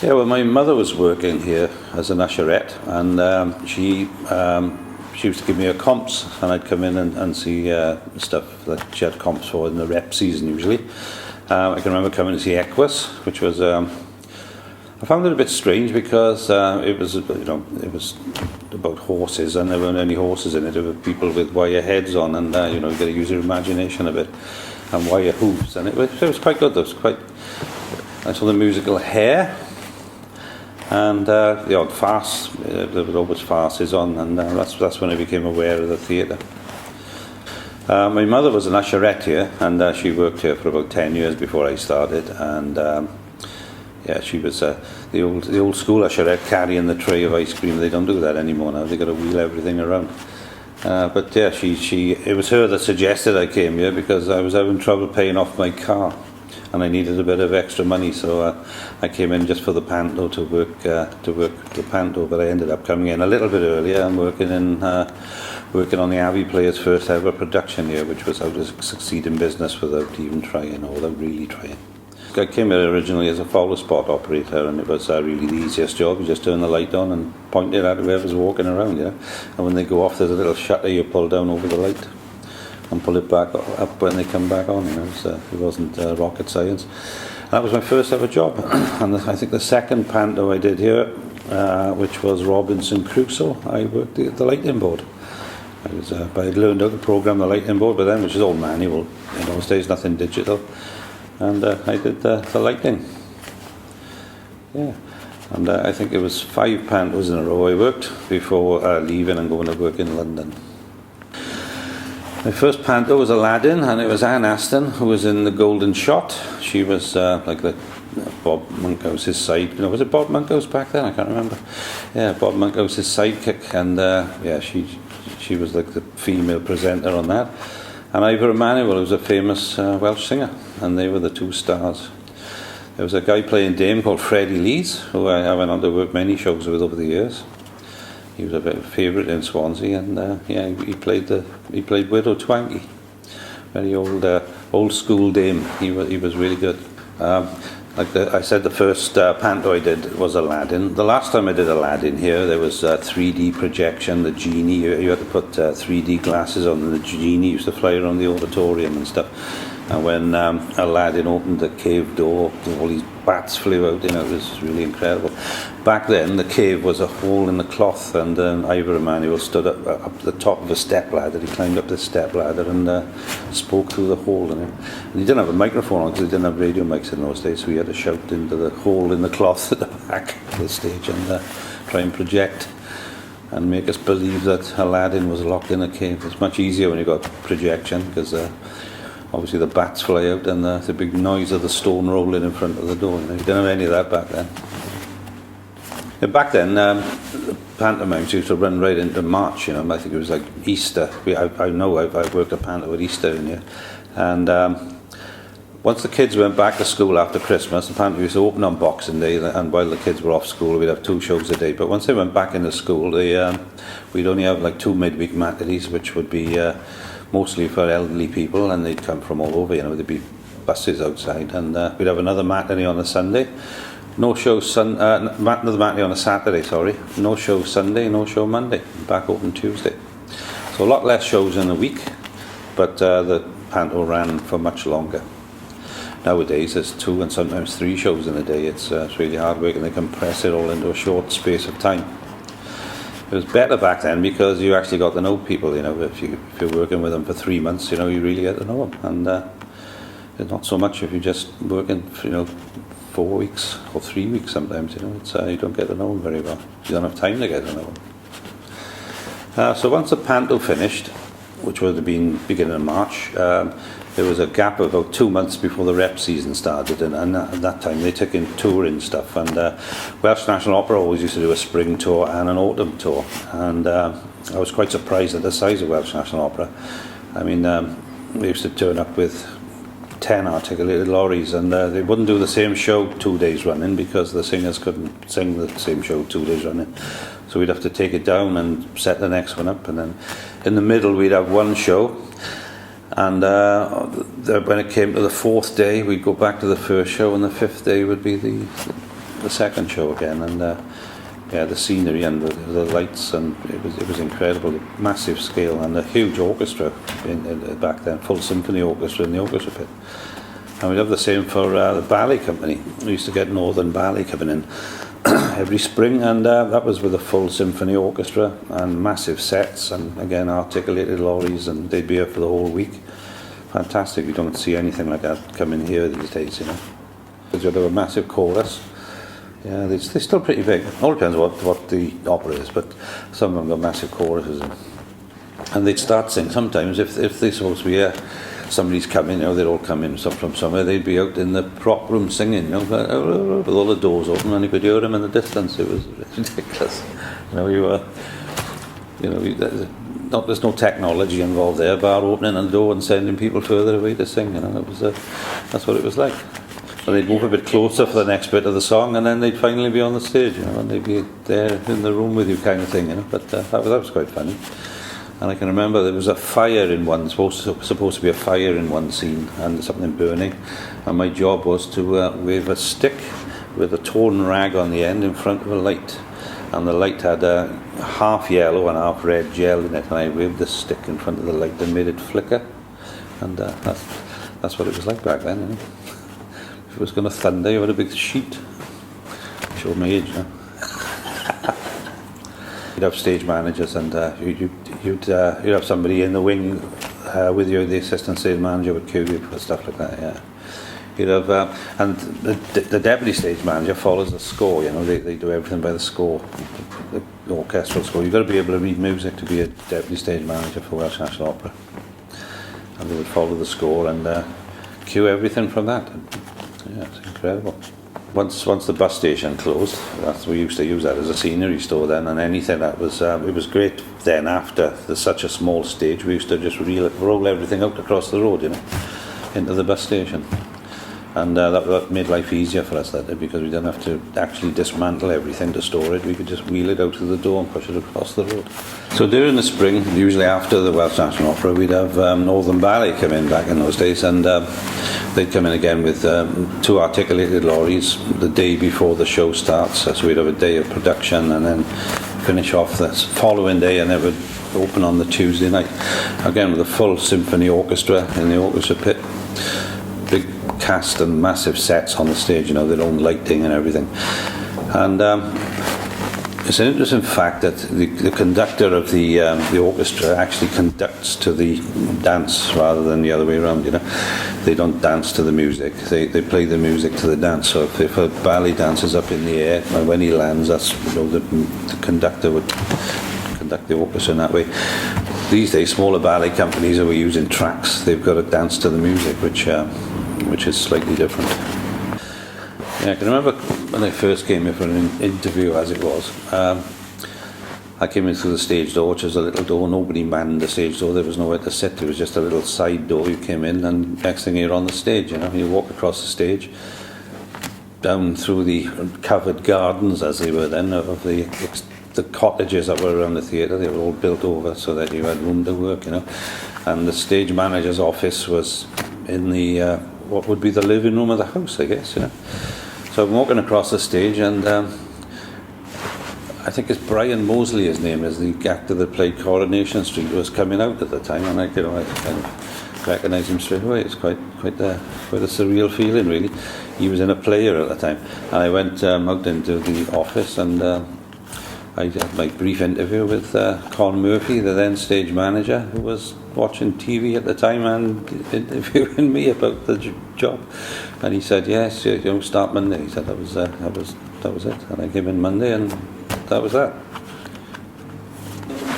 Yeah, well, my mother was working here as an usherette, and she used to give me her comps, and I'd come in and see stuff that she had comps for in the rep season usually. I can remember coming to see Equus, which was I found it a bit strange because it was it was about horses, and there weren't any horses in it. There were people with wire heads on, and you got to use your imagination a bit, and wire hooves, and it was quite good. I saw the musical Hair. And the odd farce, there were always farces on, and that's when I became aware of the theatre. My mother was an usherette here, and she worked here for about 10 years before I started. And she was the old school usherette carrying the tray of ice cream. They don't do that anymore now. They got to wheel everything around. But yeah, it was her that suggested I came here because I was having trouble paying off my car. And I needed a bit of extra money, so I came in just for the panto to work the panto. But I ended up coming in a little bit earlier and working on the Abbey Players' first ever production here, which was how to succeed in business without even trying, or without really trying. I came here originally as a follow spot operator, and it was really the easiest job. You just turn the light on and point it at whoever's walking around, And when they go off, there's a little shutter you pull down over the light and pull it back up when they come back on. It wasn't rocket science. And that was my first ever job. And I think the second panto I did here, which was Robinson Crusoe, I worked at the lighting board. I'd learned how to program the lighting board by then, which is all manual. In those days, nothing digital. And I did the lighting. Yeah. And I think it was 5 pantos in a row I worked before leaving and going to work in London. My first panto was Aladdin, and it was Anne Aston who was in The Golden Shot. She was like the Bob Monkhouse's side. Was it Bob Monkhouse back then? I can't remember. Yeah, Bob Monkhouse's sidekick, and she was like the female presenter on that. And Ivor Emanuel, who was a famous Welsh singer, and they were the 2 stars. There was a guy playing Dame called Freddie Lees, who I went on to work many shows with over the years. He was a bit of a favourite in Swansea, and he played Widow Twanky, very old school dame. He was really good. I said, the first panto I did was Aladdin. The last time I did Aladdin here, there was 3D projection. The genie, you had to put 3D glasses on, and the genie used to fly around the auditorium and stuff. And when Aladdin opened the cave door, all these bats flew out. It was really incredible. Back then, the cave was a hole in the cloth, and Ivor Emanuel stood up the top of a step ladder. He climbed up the step ladder and spoke through the hole in it. And he didn't have a microphone on because he didn't have radio mics in those days, so he had to shout into the hole in the cloth at the back of the stage and try and project and make us believe that Aladdin was locked in a cave. It's much easier when you've got projection because obviously the bats fly out and the big noise of the stone rolling in front of the door. You didn't have any of that back then. Back then, the pantomimes used to run right into March. I think it was like Easter. I know I've worked a panto at Easter in here. And once the kids went back to school after Christmas, the panto used to open on Boxing Day, and while the kids were off school, we'd have 2 shows a day. But once they went back into school, we'd only have like 2 midweek matinees, which would be mostly for elderly people, and they'd come from all over. There'd be buses outside, and we'd have another matinee on a Sunday. No show another matinee on a Saturday, sorry. No show Sunday, no show Monday. Back open Tuesday. So a lot less shows in a week, but the panto ran for much longer. Nowadays there's 2 and sometimes 3 shows in a day. It's really hard work, and they compress it all into a short space of time. It was better back then because you actually got to know people. If you're working with them for 3 months, you really get to know them. And not so much if you're just working, 4 weeks or 3 weeks sometimes. You don't get to know them very well. You don't have time to get to know them. So once the panto finished, which would have been beginning of March, there was a gap of about 2 months before the rep season started, and at that time they took in touring stuff. And Welsh National Opera always used to do a spring tour and an autumn tour, and I was quite surprised at the size of Welsh National Opera. I mean, they used to turn up with 10 articulated lorries, and they wouldn't do the same show 2 days running because the singers couldn't sing the same show 2 days running. So we'd have to take it down and set the next one up, and then in the middle we'd have one show, and when it came to the 4th day we'd go back to the first show, and the 5th day would be the second show again, and yeah, the scenery and the lights, and it was incredible, massive scale, and a huge orchestra back then, full symphony orchestra in the orchestra pit. And we'd have the same for the ballet company. We used to get Northern Ballet coming in every spring, and that was with a full symphony orchestra and massive sets, and again articulated lorries, and they'd be here for the whole week. Fantastic. You don't see anything like that coming here these days, you know. Because you'd have a massive chorus. Yeah, they're still pretty big. All depends what the opera is, but some of them got massive choruses. And they'd start singing sometimes if they're supposed to be here. Somebody's coming, you know, they'd all come in from somewhere, they'd be out in the prop room singing, you know, with all the doors open, and you could hear them in the distance. It was ridiculous. You know, there's no technology involved there, bar opening the door and sending people further away to sing, you know. It was that's what it was like. And they'd move a bit closer for the next bit of the song, and then they'd finally be on the stage, you know, and they'd be there in the room with you, kind of thing, you know. But that was quite funny. And I can remember there was a fire in one, supposed to be a fire in one scene, and something burning. And my job was to wave a stick with a torn rag on the end in front of a light. And the light had a half yellow and half red gel in it, and I waved the stick in front of the light and made it flicker. And that's what it was like back then, you know. If it was going to thunder, you had a big sheet. Showed my age now. You'd have stage managers, and you'd have somebody in the wing with you. The assistant stage manager would cue you for stuff like that. Yeah, you'd have, and the deputy stage manager follows the score. You know, they do everything by the score, the orchestral score. You've got to be able to read music to be a deputy stage manager for Welsh National Opera, and they would follow the score and cue everything from that. Yeah, it's incredible. Once the bus station closed, we used to use that as a scenery store then, and anything that was, it was great then after there's such a small stage, we used to just roll everything out across the road, you know, into the bus station. And that made life easier for us, that did, because we didn't have to actually dismantle everything to store it. We could just wheel it out to the door and push it across the road. So during the spring, usually after the Welsh National Opera, we'd have Northern Ballet come in back in those days, and they'd come in again with 2 articulated lorries the day before the show starts. So we'd have a day of production and then finish off the following day, and it would open on the Tuesday night. Again with a full symphony orchestra in the orchestra pit. Big cast and massive sets on the stage, you know, their own lighting and everything. And it's an interesting fact that the conductor of the orchestra actually conducts to the dance rather than the other way around, you know. They don't dance to the music, they play the music to the dance. So if a ballet dancer's up in the air, when he lands, that's, you know, the conductor would conduct the orchestra in that way. These days, smaller ballet companies are using tracks. They've got to dance to the music, which is slightly different. Yeah, I can remember when I first came here for an interview, as it was. I came in through the stage door, which was a little door. Nobody manned the stage door. There was nowhere to sit. It was just a little side door. You came in, and next thing you're on the stage. You know, you walk across the stage, down through the covered gardens, as they were then, of the cottages that were around the theatre. They were all built over so that you had room to work, you know. And the stage manager's office was in the what would be the living room of the house, I guess, you know. So I'm walking across the stage, and I think it's Brian Mosley, his name is, the actor that played Coronation Street, was coming out at the time, and I kind of recognised him straight away. It's quite a surreal feeling, really. He was in a player at the time, and I went out into the office, and I had my brief interview with Con Murphy, the then stage manager, who was watching TV at the time and interviewing me about the job. And he said, "Yes, you know, start Monday." He said that was it. And I came in Monday, and that was that.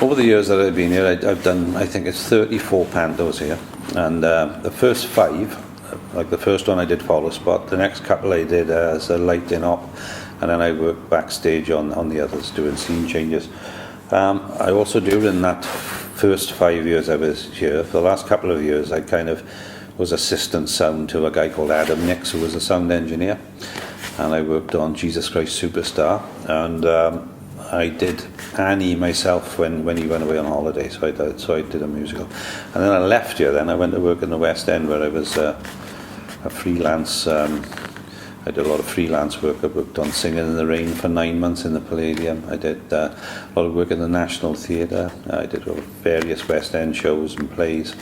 Over the years that I've been here, I've done, I think it's 34 pantos here, and the first 5, like the first one I did follow spot, the next couple I did as a lighting op, and then I worked backstage on the others, doing scene changes. I also, during that first 5 years I was here, for the last couple of years I kind of was assistant sound to a guy called Adam Nix, who was a sound engineer, and I worked on Jesus Christ Superstar, and I did Annie myself when he went away on holiday, so I did a musical. And then I left here, then I went to work in the West End, where I was a freelance I did a lot of freelance work. I worked on Singing in the Rain for 9 months in the Palladium. I did a lot of work in the National Theatre. I did various West End shows and plays.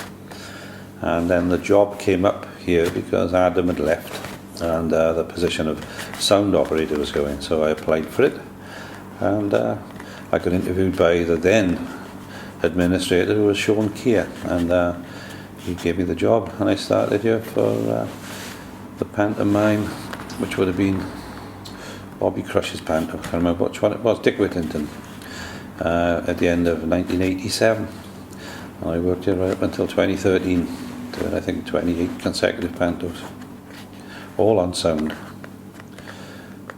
And then the job came up here because Adam had left and the position of sound operator was going. So I applied for it. And I got interviewed by the then administrator, who was Sean Keir. And he gave me the job. And I started here for the pantomime, which would have been Bobby Crush's panto. I can't remember which one it was, Dick Whittington, at the end of 1987. And I worked here right up until 2013, doing I think 28 consecutive pantos, all on sound.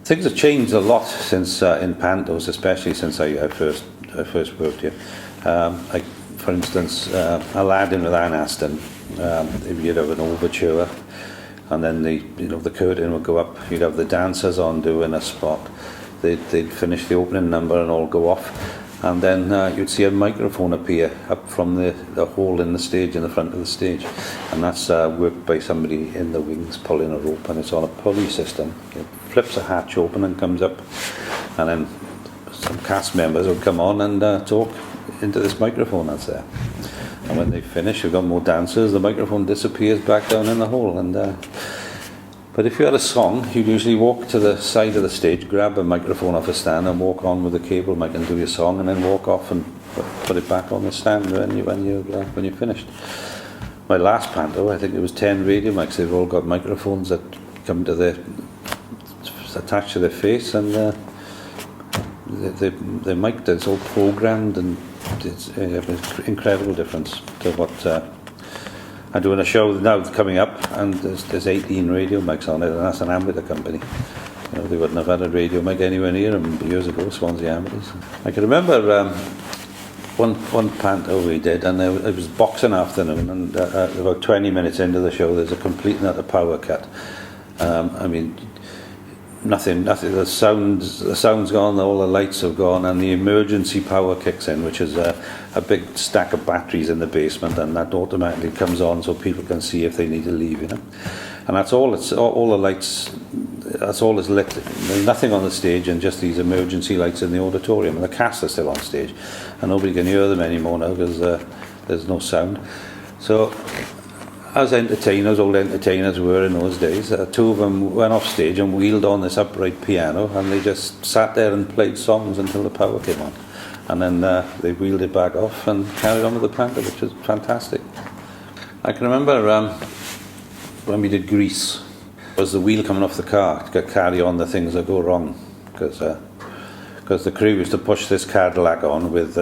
Things have changed a lot since in pantos, especially since I first worked here. Like, for instance, Aladdin with Anne Aston, you'd have an overture, and then the curtain would go up. You'd have the dancers on doing a spot. They'd finish the opening number and all go off, and then you'd see a microphone appear up from the hole in the stage, in the front of the stage, and that's worked by somebody in the wings pulling a rope, and it's on a pulley system. It flips a hatch open and comes up, and then some cast members would come on and talk into this microphone that's there. And when they finish, we've got more dancers, the microphone disappears back down in the hole. And but if you had a song, you'd usually walk to the side of the stage, grab a microphone off a stand and walk on with a cable mic and do your song, and then walk off and put it back on the stand when you finished. My last panto, I think it was 10 radio mics. They've all got microphones that come to attached to their face, and the mic that's all programmed, and it's an incredible difference to what I'm doing a show now coming up, and there's 18 radio mics on it, and that's an amateur company. You know, they wouldn't have had a radio mic anywhere near them years ago, Swansea Amateurs. I can remember one panto we did, and it was boxing afternoon, and about 20 minutes into the show there's a complete and utter power cut. I mean, nothing, the sound's gone, all the lights have gone, and the emergency power kicks in, which is a big stack of batteries in the basement, and that automatically comes on so people can see if they need to leave, you know. And that's all, all the lights, that's all is lit. There's nothing on the stage, and just these emergency lights in the auditorium, and the cast are still on stage, and nobody can hear them anymore now because there's no sound. So as entertainers, old entertainers were in those days, two of them went off stage and wheeled on this upright piano, and they just sat there and played songs until the power came on. And then they wheeled it back off and carried on with the panto, which was fantastic. I can remember when we did Grease, was the wheel coming off the car to carry on the things that go wrong, because the crew used to push this Cadillac on with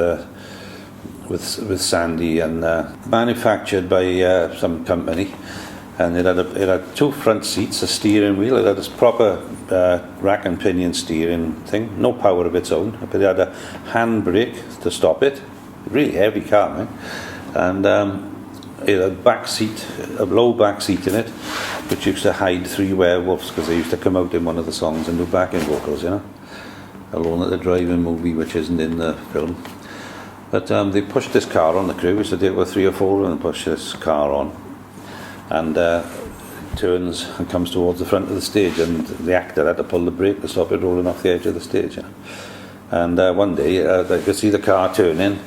Sandy, and manufactured by some company, and it had two front seats, a steering wheel. It had this proper rack and pinion steering thing, no power of its own, but it had a handbrake to stop it. Really heavy car, man. And it had a low back seat in it, which used to hide 3 werewolves, because they used to come out in one of the songs and do backing vocals, you know. Alone at the Drive-In movie, which isn't in the film. But they pushed this car on, the crew. We used to do it with 3 or 4 of them, and push this car on, and turns and comes towards the front of the stage, and the actor had to pull the brake to stop it rolling off the edge of the stage. You know? And one day they could see the car turning,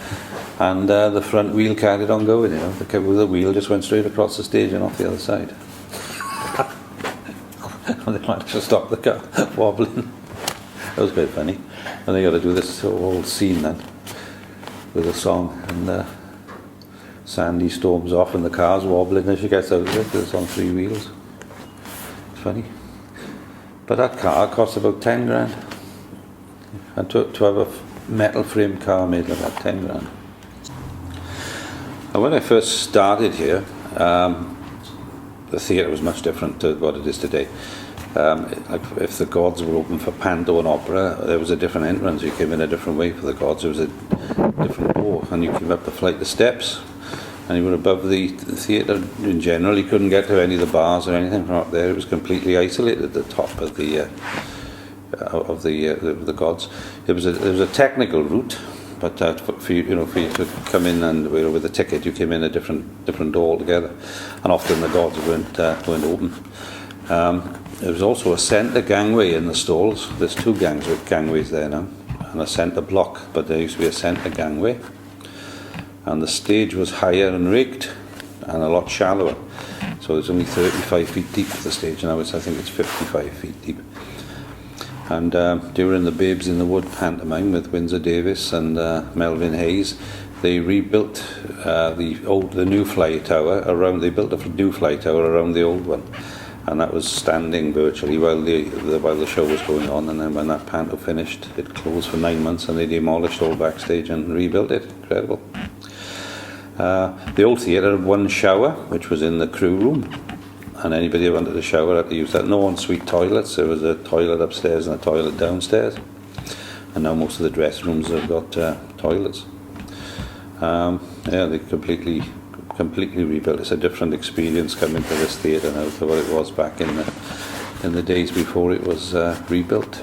and the front wheel carried on going. You know, the wheel just went straight across the stage and off the other side. And they managed to stop the car wobbling. That was quite funny. And they got to do this whole scene then with a song, and Sandy storms off and the car's wobbling as she gets out of it, because it's on 3 wheels. It's funny. But that car cost about 10 grand. And to have a metal frame car made like that, 10 grand. And when I first started here, the theatre was much different to what it is today. Like if the gods were open for panto and opera, there was a different entrance. You came in a different way for the gods. There was a different door, and you came up the flight of steps, and you were above the theatre in general. You couldn't get to any of the bars or anything from up there. It was completely isolated at the top of the gods. There was a technical route, but for you to come in and with a ticket, you came in a different door altogether, and often the gods weren't open. There was also a centre gangway in the stalls. There's two gangways there now, and a centre block, but there used to be a centre gangway. And the stage was higher and rigged, and a lot shallower. So it's only 35 feet deep, the stage now. I think it's 55 feet deep. And during the Babes in the Wood pantomime with Windsor Davies and Melvin Hayes, they rebuilt the new fly tower around. They built a new fly tower around the old one, and that was standing virtually while the show was going on. And then when that panto finished, it closed for 9 months, and they demolished all backstage and rebuilt it. Incredible. The old theatre had one shower, which was in the crew room, and anybody who wanted a shower had to use that. No ensuite toilets. There was a toilet upstairs and a toilet downstairs, and now most of the dressing rooms have got toilets. They completely rebuilt. It's a different experience coming to this theatre now to what it was back in the days before it was rebuilt.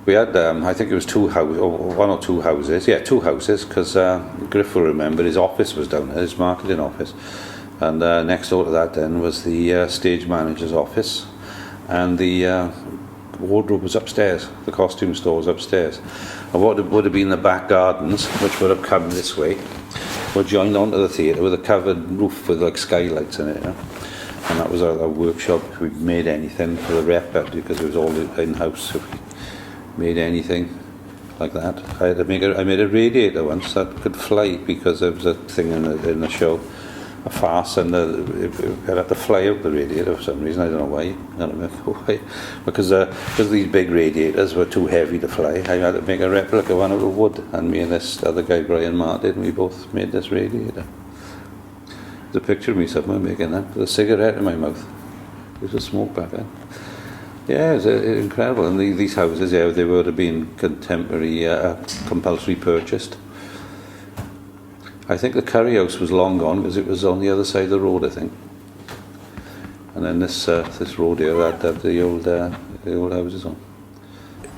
We had, I think it was one or two houses. Yeah, two houses, because Griff will remember his office was down there, his marketing office. And next door to that then was the stage manager's office. And the wardrobe was upstairs, the costume store was upstairs. And what would have been the back gardens, which would have come this way, were joined onto the theatre with a covered roof with like skylights in it. You know? And that was our workshop. If we made anything for the rep, because it was all in-house. If we made anything like that, I made a radiator once that could fly, because there was a thing in the show, a farce, and it had to fly out the radiator for some reason. I don't know why. I don't know why. Because these big radiators were too heavy to fly. I had to make a replica one out of wood, and me and this other guy, Brian Martin, we both made this radiator. There's a picture of me somewhere making that with a cigarette in my mouth. There's a smoke back then. Yeah, it's incredible. And these houses, yeah, they would have been contemporary, compulsory purchased. I think the curry house was long gone because it was on the other side of the road, I think. And then this road here had the old houses on.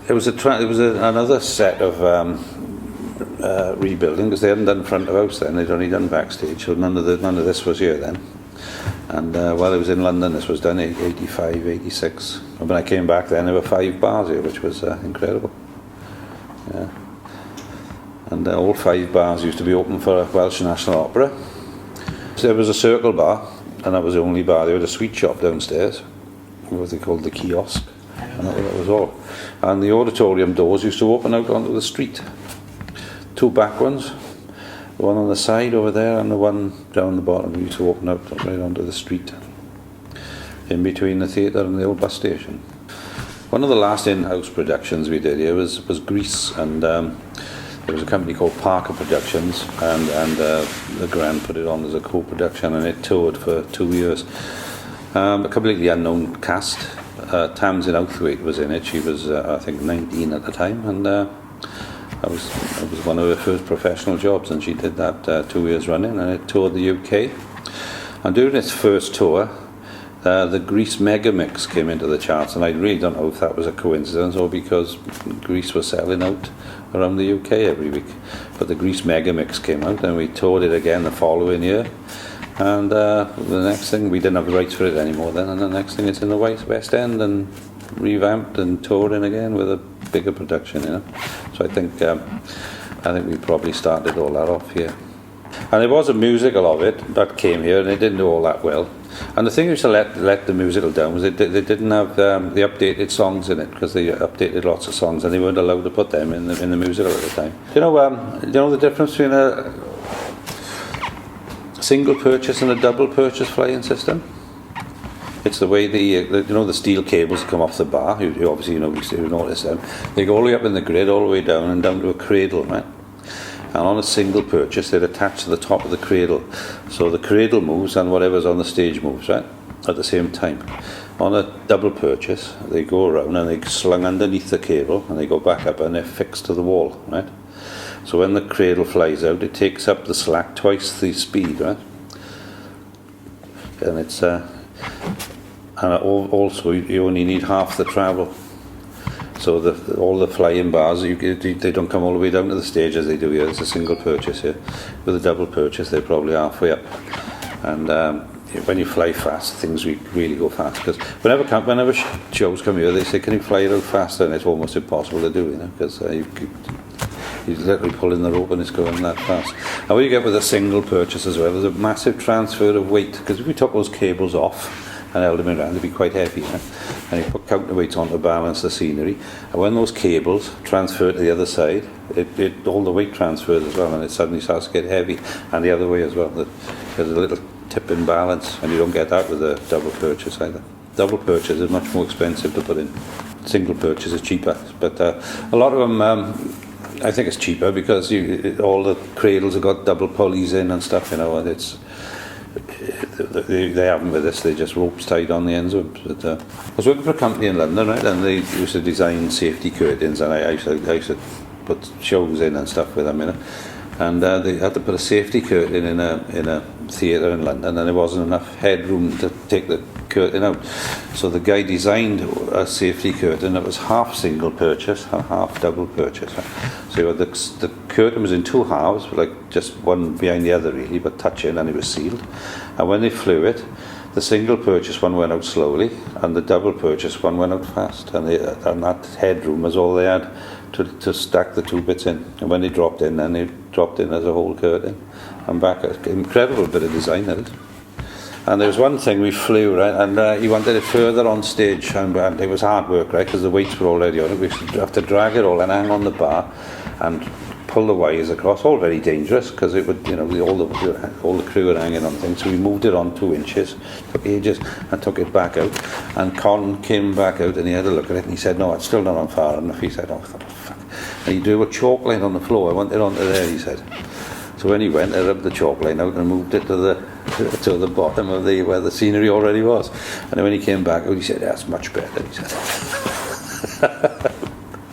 It was another set of rebuilding, because they hadn't done front of house then. They'd only done backstage, so none of this was here then. And while I was in London, this was done in 85, 86. And when I came back then, there were 5 bars here, which was incredible. Yeah. And all 5 bars used to be open for Welsh National Opera. So there was a circle bar, and that was the only bar. There was a sweet shop downstairs, what they called the kiosk, and that was all. And the auditorium doors used to open out onto the street. 2 back ones, the one on the side over there, and the one down the bottom used to open out right onto the street, in between the theatre and the old bus station. One of the last in-house productions we did here was Grease, and there was a company called Parker Productions, and the Grand put it on as a co-production, and it toured for 2 years. A completely unknown cast. Tamsin Outhwaite was in it. She was, I think, 19 at the time, and that was one of her first professional jobs, and she did that 2 years running, and it toured the UK. And during its first tour, the Grease Mega Mix came into the charts, and I really don't know if that was a coincidence or because Grease was selling out around the UK every week. But the Grease Mega Mix came out, and we toured it again the following year. And the next thing, we didn't have the rights for it anymore then, and the next thing it's in the West End and revamped and touring again with a bigger production, you know. So I think we probably started all that off here. And there was a musical of it that came here, and it didn't do all that well. And the thing used to let the musical down was they didn't have the updated songs in it, because they updated lots of songs, and they weren't allowed to put them in the musical at the time. Do you know the difference between a single purchase and a double purchase flying system? It's the way the steel cables come off the bar. You obviously notice them. They go all the way up in the grid, all the way down, and down to a cradle, right? And on a single purchase, they're attached to the top of the cradle. So the cradle moves and whatever's on the stage moves, right? At the same time. On a double purchase, they go around and they're slung underneath the cable, and they go back up and they're fixed to the wall, right? So when the cradle flies out, it takes up the slack twice the speed, right? And it's also you only need half the travel. So all the flying bars, they don't come all the way down to the stage as they do here. It's a single purchase here. With a double purchase, they're probably halfway up. And when you fly fast, things really go fast. Because whenever shows come here, they say, "Can you fly it out faster?" And it's almost impossible to do, you know, because you're literally pulling the rope and it's going that fast. And what you get with a single purchase as well, there's a massive transfer of weight. Because if we took those cables off and held them around, they'd be quite heavy, you know? And you put counterweights on to balance the scenery. And when those cables transfer to the other side, all the weight transfers as well, and it suddenly starts to get heavy. And the other way as well. There's a little tip in balance, and you don't get that with a double purchase either. Double purchase is much more expensive to put in. Single purchase is cheaper, but a lot of them, I think it's cheaper because all the cradles have got double pulleys in and stuff, you know, and they haven't with this, they're just ropes tied on the ends of them. But, I was working for a company in London, right, and they used to design safety curtains, and I used to put shows in and stuff with them, you know. And they had to put a safety curtain in a theatre in London, and there wasn't enough headroom to take the curtain out. So the guy designed a safety curtain that was half single purchase and half double purchase. So you had the curtain was in two halves, like just one behind the other really, but touching, and it was sealed. And when they flew it, the single purchase one went out slowly, and the double purchase one went out fast. And that headroom was all they had to stack the two bits in. And when they dropped in, then they dropped in as a whole curtain. And back, incredible bit of design that is. And there was one thing we flew, right, and he wanted it further on stage, and it was hard work, right, because the weights were already on it. We used to have to drag it all and hang on the bar and pull the wires across, all very dangerous, because it would, you know, all the crew were hanging on things. So we moved it on 2 inches, took ages, and took it back out. And Con came back out, and he had a look at it, and he said, "No, it's still not on far enough." He said, "Oh, fuck." And he drew a chalk line on the floor. "I want it onto there," he said. So when he went, I rubbed the chalk line out and moved it to the bottom of where the scenery already was. And then when he came back out, he said, "That's much better," he said.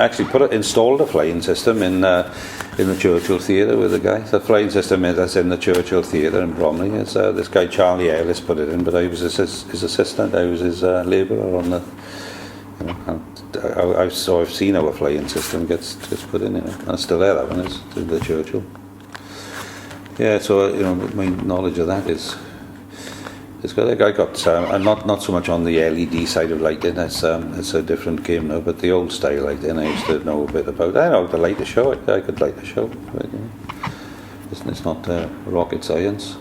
Actually installed a flying system in the Churchill Theatre with the guy. The flying system that's in the Churchill Theatre in Bromley. It's this guy Charlie Ellis put it in, but I was his assistant. I was his labourer on the. You know, I've seen how a flying system gets put in. You know, and it's still there. That one is in the Churchill. Yeah, so you know, my knowledge of that is good. I got not so much on the LED side of lighting. It's a different game now. But the old style lighting, I used to know a bit about. I know how to light a show. I could light a show. But, you know, it's not rocket science.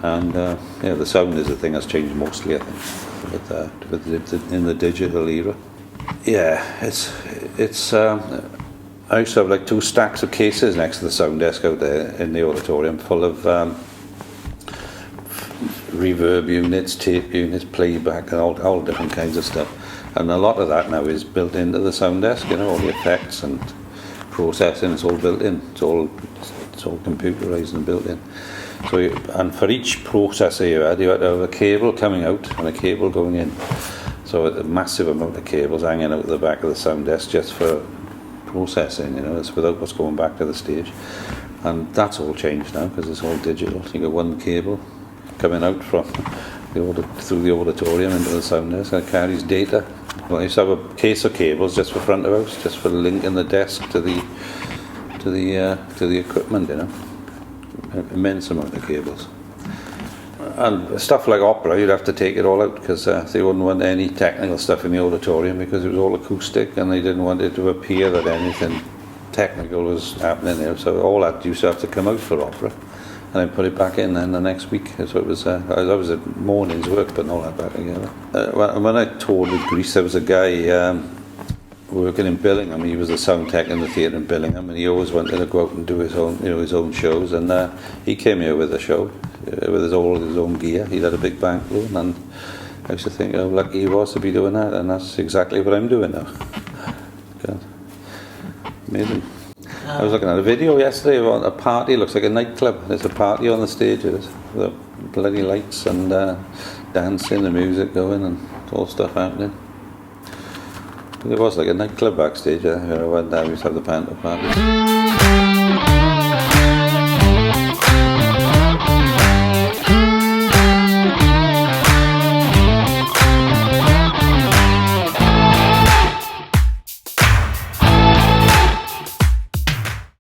And yeah, the sound is the thing that's changed mostly, I think, in the digital era. Yeah, it's. I used to have like 2 stacks of cases next to the sound desk out there in the auditorium, full of reverb units, tape units, playback, and all different kinds of stuff. And a lot of that now is built into the sound desk. You know, all the effects and processing. It's all built in. It's all computerized and built in. So, and for each processor you had to have a cable coming out and a cable going in. So a massive amount of cables hanging out the back of the sound desk just for processing, you know, it's without what's going back to the stage. And that's all changed now because it's all digital. So you got one cable coming out from through the auditorium into the sound desk, and it carries data. Well, I used to have a case of cables just for front of house, just for linking the desk to the equipment, you know. An immense amount of cables. And stuff like opera, you'd have to take it all out because they wouldn't want any technical stuff in the auditorium because it was all acoustic, and they didn't want it to appear that anything technical was happening there. So all that used to have to come out for opera, and then put it back in then the next week. So it was that was a morning's work putting all that back together. When I toured with Greece, there was a guy working in Billingham. He was a sound tech in the theatre in Billingham, and he always wanted to go out and do his own shows. And he came here with a show with all his own gear. He had a big bank room, and I used to think how lucky he was to be doing that, and that's exactly what I'm doing now. God. Amazing. I was looking at a video yesterday about a party. It looks like a nightclub. There's a party on the stage with the bloody lights and dancing and music going and all stuff happening. It was like a nightclub backstage. I went down, we used to have the panto party.